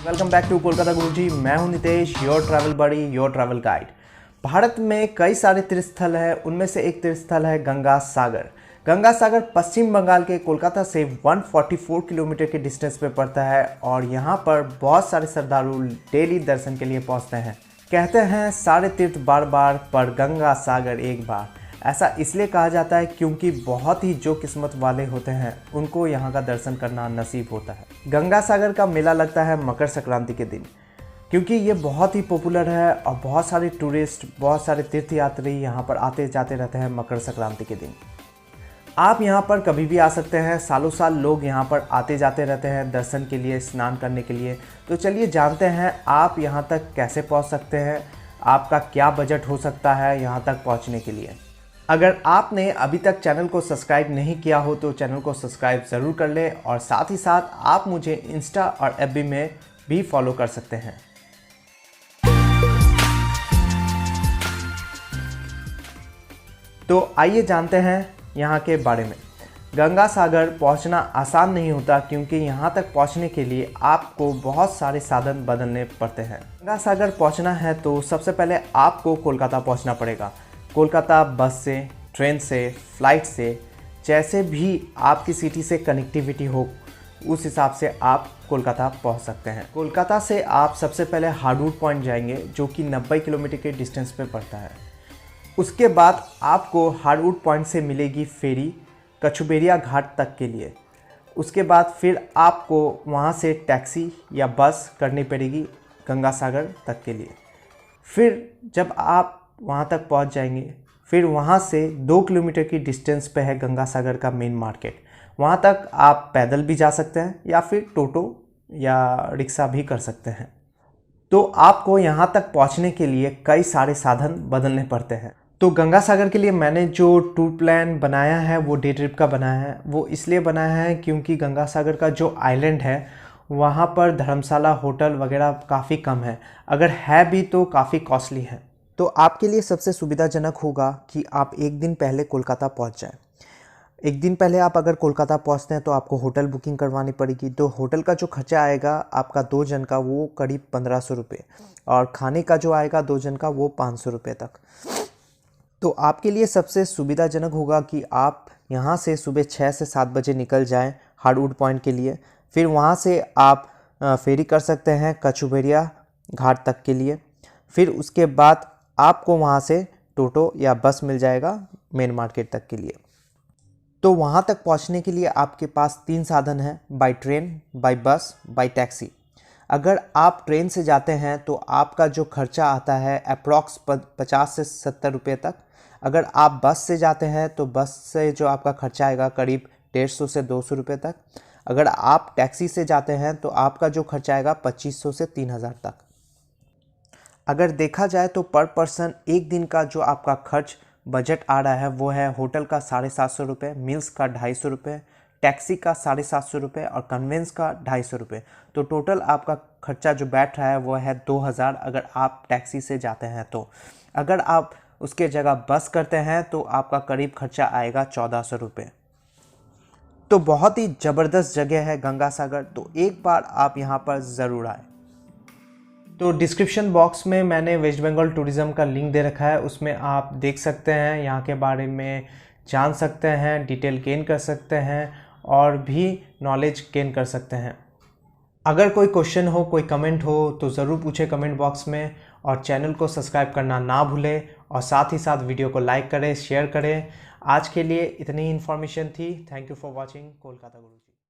Welcome back to Kolkata Guruji. मैं हूं Nitesh, your travel buddy, your travel guide. Bharat में कई सारे तीर्थस्थल हैं, उनमें से एक तीर्थस्थल है गंगा सागर। गंगा सागर पश्चिम बंगाल के कोलकाता से 144 किलोमीटर के डिस्टेंस पे पड़ता है और यहाँ पर बहुत सारे श्रद्धालु डेली दर्शन के लिए पहुँचते हैं। कहते हैं सारे तीर्थ बार बार पर गंगा सागर एक बार। ऐसा इसलिए कहा जाता है क्योंकि बहुत ही जो किस्मत वाले होते हैं उनको यहाँ का दर्शन करना नसीब होता है। गंगा सागर का मेला लगता है मकर संक्रांति के दिन, क्योंकि ये बहुत ही पॉपुलर है और बहुत सारे टूरिस्ट, बहुत सारे तीर्थयात्री यहाँ पर आते जाते रहते हैं मकर संक्रांति के दिन। आप यहाँ पर कभी भी आ सकते हैं, सालों साल लोग यहाँ पर आते जाते रहते हैं दर्शन के लिए, स्नान करने के लिए। तो चलिए जानते हैं आप यहाँ तक कैसे पहुँच सकते हैं, आपका क्या बजट हो सकता है यहाँ तक पहुँचने के लिए। अगर आपने अभी तक चैनल को सब्सक्राइब नहीं किया हो तो चैनल को सब्सक्राइब ज़रूर कर लें और साथ ही साथ आप मुझे इंस्टा और एफबी में भी फॉलो कर सकते हैं। तो आइए जानते हैं यहाँ के बारे में। गंगा सागर पहुँचना आसान नहीं होता क्योंकि यहाँ तक पहुँचने के लिए आपको बहुत सारे साधन बदलने पड़ते हैं। गंगा सागर पहुँचना है तो सबसे पहले आपको कोलकाता पहुँचना पड़ेगा। कोलकाता बस से, ट्रेन से, फ्लाइट से, जैसे भी आपकी सिटी से कनेक्टिविटी हो उस हिसाब से आप कोलकाता पहुंच सकते हैं। कोलकाता से आप सबसे पहले हार्डवुड पॉइंट जाएंगे जो कि 90 किलोमीटर के डिस्टेंस पे पड़ता है। उसके बाद आपको हार्डवुड पॉइंट से मिलेगी फेरी कछुबेरिया घाट तक के लिए। उसके बाद फिर आपको वहां से टैक्सी या बस करनी पड़ेगी गंगा सागर तक के लिए। फिर जब आप वहाँ तक पहुँच जाएंगे, फिर वहाँ से 2 किलोमीटर की डिस्टेंस पे है गंगा सागर का मेन मार्केट। वहाँ तक आप पैदल भी जा सकते हैं या फिर टोटो या रिक्शा भी कर सकते हैं। तो आपको यहाँ तक पहुँचने के लिए कई सारे साधन बदलने पड़ते हैं। तो गंगा सागर के लिए मैंने जो टूर प्लान बनाया है वो डे ट्रिप का बनाया है। वो इसलिए बनाया है क्योंकि गंगा सागर का जो आइलैंड है वहाँ पर धर्मशाला, होटल वगैरह काफ़ी कम है, अगर है भी तो काफ़ी कॉस्टली है। तो आपके लिए सबसे सुविधाजनक होगा कि आप एक दिन पहले कोलकाता पहुंच जाएं। एक दिन पहले आप अगर कोलकाता पहुंचते हैं तो आपको होटल बुकिंग करवानी पड़ेगी। तो होटल का जो खर्चा आएगा आपका 2 जन का वो करीब 1500 रुपये और खाने का जो आएगा 2 जन का वो 500 रुपये तक। तो आपके लिए सबसे सुविधाजनक होगा कि आप यहाँ से सुबह 6 से 7 बजे निकल जाएँ हार्डवुड पॉइंट के लिए। फिर वहाँ से आप फेरी कर सकते हैं कछुबेरिया घाट तक के लिए। फिर उसके बाद आपको वहाँ से टोटो या बस मिल जाएगा मेन मार्केट तक के लिए। तो वहाँ तक पहुँचने के लिए आपके पास 3 साधन हैं, बाय ट्रेन, बाय बस, बाय टैक्सी। अगर आप ट्रेन से जाते हैं तो आपका जो खर्चा आता है अप्रॉक्स 50 से 70 रुपये तक। अगर आप बस से जाते हैं तो बस से जो आपका खर्चा आएगा करीब 150 से 200 रुपये तक। अगर आप टैक्सी से जाते हैं तो आपका जो खर्चा आएगा 2500 से 3000 तक। अगर देखा जाए तो पर पर्सन एक दिन का जो आपका खर्च बजट आ रहा है वो है होटल का 750 रुपये, मील्स का 250 रुपये, टैक्सी का 750 रुपये और कन्वेंस का 250 रुपये। तो टोटल आपका खर्चा जो बैठ रहा है वो है 2000 अगर आप टैक्सी से जाते हैं तो। अगर आप उसके जगह बस करते हैं तो आपका करीब खर्चा आएगा 1400 रुपये। तो बहुत ही ज़बरदस्त जगह है गंगा सागर, तो एक बार आप यहाँ पर ज़रूर आए। तो डिस्क्रिप्शन बॉक्स में मैंने वेस्ट बंगाल टूरिज़्म का लिंक दे रखा है, उसमें आप देख सकते हैं, यहाँ के बारे में जान सकते हैं, डिटेल गेन कर सकते हैं और भी नॉलेज गेन कर सकते हैं। अगर कोई क्वेश्चन हो, कोई कमेंट हो तो ज़रूर पूछे कमेंट बॉक्स में और चैनल को सब्सक्राइब करना ना भूलें और साथ ही साथ वीडियो को लाइक करें, शेयर करें। आज के लिए इतनी इन्फॉर्मेशन थी। Thank you for watching Kolkata Guruji.